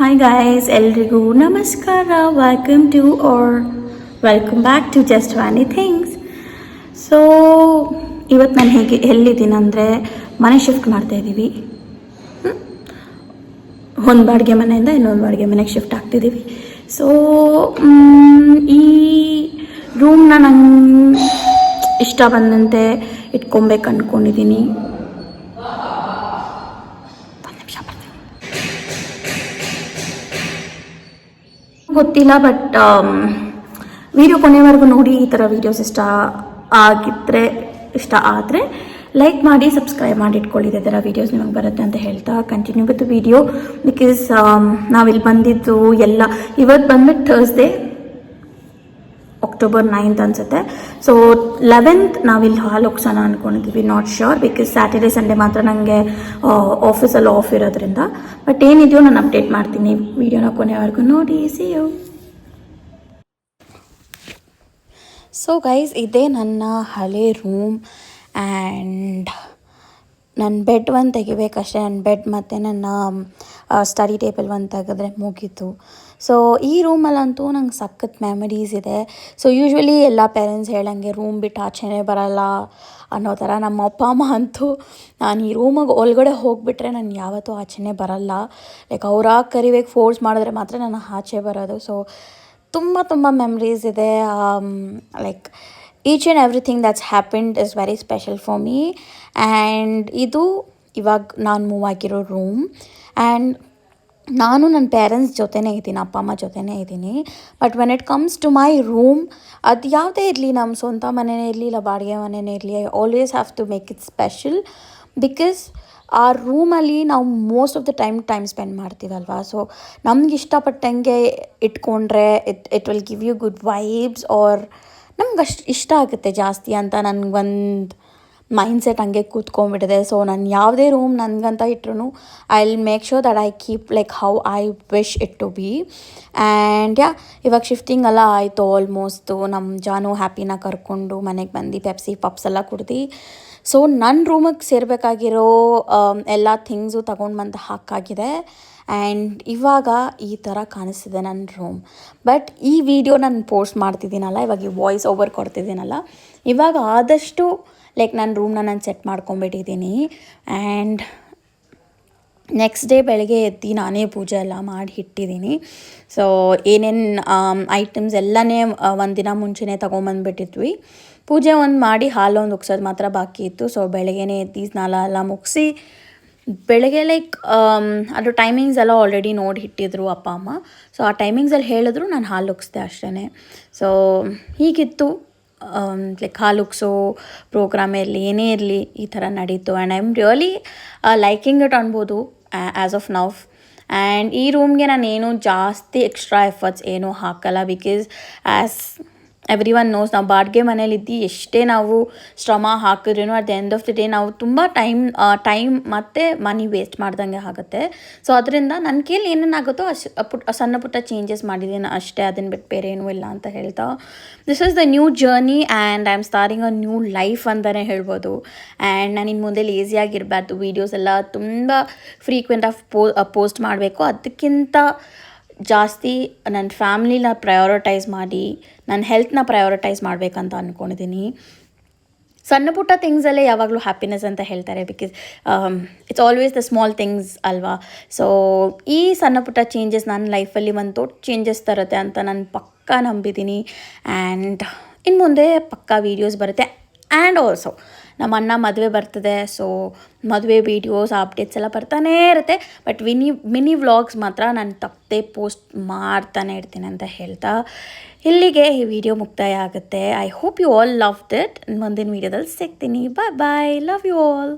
Hi guys, ಎಲ್ರಿಗೂ ನಮಸ್ಕಾರ. Welcome back to just Vani things. So ಇವತ್ತು ನಾನು ಎಲ್ಲಿದ್ದೀನಿ ಅಂದರೆ ಮನೆ ಶಿಫ್ಟ್ ಮಾಡ್ತಾಯಿದ್ದೀವಿ. ಒಂದು ಬಾಡಿಗೆ ಮನೆಯಿಂದ ಇನ್ನೊಂದು ಬಾಡಿಗೆ ಮನೆಗೆ ಶಿಫ್ಟ್ ಆಗ್ತಿದ್ದೀವಿ. ಸೊ ಈ ರೂಮ್ನ ನಂಗೆ ಇಷ್ಟ ಬಂದಂತೆ ಇಟ್ಕೊಬೇಕು ಅಂದ್ಕೊಂಡಿದ್ದೀನಿ. ಗೊತ್ತಿಲ್ಲ, ಬಟ್ ವಿಡಿಯೋ ಕೊನೆವರೆಗೂ ನೋಡಿ. ಈ ಥರ ವೀಡಿಯೋಸ್ ಇಷ್ಟ ಆದರೆ ಲೈಕ್ ಮಾಡಿ, ಸಬ್ಸ್ಕ್ರೈಬ್ ಮಾಡಿ ಇಟ್ಕೊಳ್ಳಿ. ಇದೇ ಥರ ವೀಡಿಯೋಸ್ ನಿಮಗೆ ಬರುತ್ತೆ ಅಂತ ಹೇಳ್ತಾ ಕಂಟಿನ್ಯೂ ವಿತ್ ವಿಡಿಯೋ. ಬಿಕಾಸ್ ನಾವಿಲ್ಲಿ ಬಂದಿದ್ದು ಇವತ್ತು ಬಂದ್ಬಿಟ್ಟು ಥರ್ಸ್ಡೇ, October 9th ಅನಿಸುತ್ತೆ. ಸೊ 11th ನಾವಿಲ್ಲಿ ಹಾಲ್ ಹೋಗ್ಸೋಣ ಅಂದ್ಕೊಂಡಿದ್ದೀವಿ. Not sure, because Saturday Sunday ಮಾತ್ರ ನನಗೆ ಆಫೀಸಲ್ಲಿ ಆಫ್ ಇರೋದ್ರಿಂದ. ಬಟ್ ಏನಿದೆಯೋ ನಾನು ಅಪ್ಡೇಟ್ ಮಾಡ್ತೀನಿ. ವಿಡಿಯೋನ ಕೊನೆವರೆಗೂ ನೋಡಿ. C you. ಸೊ ಗೈಸ್, ಇದೇ ನನ್ನ ಹಳೆ ರೂಮ್. ಆ್ಯಂಡ್ ನನ್ನ ಬೆಡ್ ಒಂದು ತೆಗಿಬೇಕಷ್ಟೇ. ನನ್ನ ಬೆಡ್ ಮತ್ತು ನನ್ನ ಸ್ಟಡಿ ಟೇಬಲ್ ಒಂದು ತೆಗೆದ್ರೆ ಮುಗೀತು. ಸೊ ಈ ರೂಮಲ್ಲಂತೂ ನಂಗೆ ಸಖತ್ ಮೆಮರೀಸ್ ಇದೆ. ಸೊ ಯೂಶ್ವಲಿ ಎಲ್ಲ ಪೇರೆಂಟ್ಸ್ ಹೇಳಂಗೆ ರೂಮ್ ಬಿಟ್ಟು ಆಚೆನೇ ಬರಲ್ಲ ಅನ್ನೋ ಥರ. ನಮ್ಮ ಅಪ್ಪ ಅಮ್ಮ ಅಂತೂ ನಾನು ಈ ರೂಮಿಗೆ ಒಳಗಡೆ ಹೋಗಿಬಿಟ್ರೆ ನಾನು ಯಾವತ್ತೂ ಆಚೆನೇ ಬರಲ್ಲ. ಲೈಕ್ ಅವ್ರಾಗ ಕರಿಬೇಕು, ಫೋರ್ಸ್ ಮಾಡಿದ್ರೆ ಮಾತ್ರ ನಾನು ಆಚೆ ಬರೋದು. ಸೊ ತುಂಬ ಮೆಮ್ರೀಸ್ ಇದೆ. Like each and everything that's happened is very special for me. And ಇದು ಇವಾಗ ನಾನು ಮೂವ್ ಆಗಿರೋ ರೂಮ್. ಆ್ಯಂಡ್ ನಾನು ನನ್ನ ಪೇರೆಂಟ್ಸ್ ಜೊತೆನೇ ಇದ್ದೀನಿ, ಅಪ್ಪ ಅಮ್ಮ ಜೊತೆನೇ ಇದ್ದೀನಿ. But when it comes to my room, ಅದು ಯಾವುದೇ ಇರಲಿ, ನಮ್ಮ ಸ್ವಂತ ಮನೆಯೇ ಇರಲಿ ಇಲ್ಲ ಬಾಡಿಗೆ ಮನೆಯೇ ಇರಲಿ, I always have to make it special. Because ಆ ರೂಮಲ್ಲಿ ನಾವು most of the time spend ಮಾಡ್ತೀವಲ್ವ. ಸೊ ನಮ್ಗೆ ಇಷ್ಟಪಟ್ಟಂಗೆ ಇಟ್ಕೊಂಡ್ರೆ it will give you good vibes, or ನಮ್ಗೆ ಅಷ್ಟು ಇಷ್ಟ ಆಗುತ್ತೆ ಜಾಸ್ತಿ ಅಂತ ನನಗೊಂದು ಮೈಂಡ್ಸೆಟ್ ಹಂಗೆ ಕೂತ್ಕೊಂಡ್ಬಿಟ್ಟಿದೆ. ಸೊ ನಾನು ಯಾವುದೇ ರೂಮ್ ನನಗಂತ ಇಟ್ರು I will make sure that I keep like how I wish it to be. And ಇವಾಗ ಶಿಫ್ಟಿಂಗ್ ಎಲ್ಲ ಆಯಿತು ಆಲ್ಮೋಸ್ಟು. ನಮ್ಮ ಜಾನು ಹ್ಯಾಪಿನ ಕರ್ಕೊಂಡು ಮನೆಗೆ ಬಂದು ಪೆಪ್ಸಿ ಪಪ್ಸ್ ಎಲ್ಲ ಕುಡ್ದು. ಸೊ ನನ್ನ ರೂಮಿಗೆ ಸೇರಬೇಕಾಗಿರೋ ಎಲ್ಲ ಥಿಂಗ್ಸು ತೊಗೊಂಡು ಬಂದು ಹಾಕಾಗಿದೆ. ಆ್ಯಂಡ್ ಇವಾಗ ಈ ಥರ ಕಾಣಿಸ್ತಿದೆ ನನ್ನ ರೂಮ್. ಬಟ್ ಈ ವಿಡಿಯೋ ನಾನು ಪೋಸ್ಟ್ ಮಾಡ್ತಿದ್ದೀನಲ್ಲ, ಇವಾಗ ಈ ವಾಯ್ಸ್ ಓವರ್ ಕೊಡ್ತಿದ್ದೀನಲ್ಲ, ಇವಾಗ ಆದಷ್ಟು ಲೈಕ್ ನನ್ನ ರೂಮ್ನ ನಾನು ಸೆಟ್ ಮಾಡ್ಕೊಂಬಿಟ್ಟಿದ್ದೀನಿ. ಆ್ಯಂಡ್ ನೆಕ್ಸ್ಟ್ ಡೇ ಬೆಳಗ್ಗೆ ಎದ್ದು ನಾನೇ ಪೂಜೆ ಎಲ್ಲ ಮಾಡಿ ಇಟ್ಟಿದ್ದೀನಿ. ಸೊ ಏನೇನು ಐಟಮ್ಸ್ ಎಲ್ಲನೇ ಒಂದಿನ ಮುಂಚೆನೇ ತೊಗೊಂಬಂದುಬಿಟ್ಟಿದ್ವಿ. ಪೂಜೆ ಒಂದು ಮಾಡಿ ಹಾಲೊಂದು ಉಗ್ಸೋದು ಮಾತ್ರ ಬಾಕಿ ಇತ್ತು. ಸೊ ಬೆಳಗ್ಗೆನೇ ಎದ್ದು ಸ್ನಾನ ಎಲ್ಲ ಮುಗಿಸಿ ಬೆಳಗ್ಗೆ ಲೈಕ್ ಅದು ಟೈಮಿಂಗ್ಸ್ ಎಲ್ಲ ಆಲ್ರೆಡಿ ನೋಡಿ ಇಟ್ಟಿದ್ರು ಅಪ್ಪ ಅಮ್ಮ. ಸೊ ಆ ಟೈಮಿಂಗ್ಸಲ್ಲಿ ಹೇಳಿದ್ರು, ನಾನು ಹಾಲು ಉಗ್ಸ್ದೆ ಅಷ್ಟೇ. ಸೊ ಹೀಗಿತ್ತು ಲೈಕ್ ಹಾಲು ಉಗ್ಸೋ ಪ್ರೋಗ್ರಾಮ್ ಇರಲಿ ಏನೇ ಇರಲಿ ಈ ಥರ ನಡೀತು. And I am really liking it ಅನ್ಬೋದು ಆ್ಯಸ್ ಆಫ್ ನೌ. ಆ್ಯಂಡ್ ಈ ರೂಮ್ಗೆ ನಾನು ಏನೂ ಜಾಸ್ತಿ ಎಕ್ಸ್ಟ್ರಾ ಎಫರ್ಟ್ಸ್ ಏನೂ ಹಾಕಲ್ಲ. Because as everyone knows, ನಾವು ಬಾಡಿಗೆ ಮನೇಲಿದ್ದು ಎಷ್ಟೇ ನಾವು ಶ್ರಮ ಹಾಕಿದ್ರೂ at the end of the day ನಾವು ತುಂಬ ಟೈಮ್ ಮತ್ತು ಮನಿ ವೇಸ್ಟ್ ಮಾಡ್ದಂಗೆ ಆಗುತ್ತೆ. ಸೊ ಅದರಿಂದ ನನ್ನ ಕೈಲಿ ಏನೇನಾಗುತ್ತೋ ಸಣ್ಣ ಪುಟ್ಟ ಚೇಂಜಸ್ ಮಾಡಿದ್ದೀನಿ ಅಷ್ಟೇ. ಅದನ್ನು ಬಿಟ್ಟು ಬೇರೆ ಏನೂ ಇಲ್ಲ ಅಂತ ಹೇಳ್ತಾ, this is the new journey and I am starting a new life ಅಂತಲೇ ಹೇಳ್ಬೋದು. ಆ್ಯಂಡ್ ನಾನು ಇನ್ನು ಮುಂದೆ ಲೇಸಿಯಾಗಿರಬಾರ್ದು. ವೀಡಿಯೋಸ್ ಎಲ್ಲ ತುಂಬ ಫ್ರೀಕ್ವೆಂಟಾಗಿ ಪೋಸ್ಟ್ ಮಾಡಬೇಕು. ಅದಕ್ಕಿಂತ ಜಾಸ್ತಿ ನನ್ನ ಫ್ಯಾಮ್ಲಿನ ಪ್ರಯಾರಿಟೈಸ್ ಮಾಡಿ ನನ್ನ ಹೆಲ್ತ್ನ ಪ್ರಯಾರಿಟೈಸ್ ಮಾಡಬೇಕಂತ ಅಂದ್ಕೊಂಡಿದ್ದೀನಿ. ಸಣ್ಣ ಪುಟ್ಟ ಥಿಂಗ್ಸಲ್ಲೇ ಯಾವಾಗಲೂ ಹ್ಯಾಪಿನೆಸ್ ಅಂತ ಹೇಳ್ತಾರೆ. Because it's always the small things ಅಲ್ವಾ. ಸೊ ಈ ಸಣ್ಣ ಪುಟ್ಟ ಚೇಂಜಸ್ ನನ್ನ ಲೈಫಲ್ಲಿ ಒಂದು ದೊಡ್ಡ ಚೇಂಜಸ್ ತರುತ್ತೆ ಅಂತ ನಾನು ಪಕ್ಕಾ ನಂಬಿದ್ದೀನಿ. ಆ್ಯಂಡ್ ಇನ್ನು ಮುಂದೆ ಪಕ್ಕಾ ವೀಡಿಯೋಸ್ ಬರುತ್ತೆ. ಆ್ಯಂಡ್ ಆಲ್ಸೋ ನಮ್ಮ ಅಣ್ಣ ಮದುವೆ ಬರ್ತದೆ. ಸೊ ಮದುವೆ ವೀಡಿಯೋಸ್ ಅಪ್ಡೇಟ್ಸ್ ಎಲ್ಲ ಬರ್ತಾನೇ ಇರುತ್ತೆ. ಬಟ್ ಮಿನಿ ವ್ಲಾಗ್ಸ್ ಮಾತ್ರ ನಾನು ತಪ್ಪದೆ ಪೋಸ್ಟ್ ಮಾಡ್ತಾನೆ ಇರ್ತೀನಿ ಅಂತ ಹೇಳ್ತಾ ಇಲ್ಲಿಗೆ ಈ ವಿಡಿಯೋ ಮುಕ್ತಾಯ ಆಗುತ್ತೆ. I hope you all loved it. ಮುಂದಿನ ವೀಡಿಯೋದಲ್ಲಿ ಸಿಗ್ತೀನಿ. Bye bye. Love you all.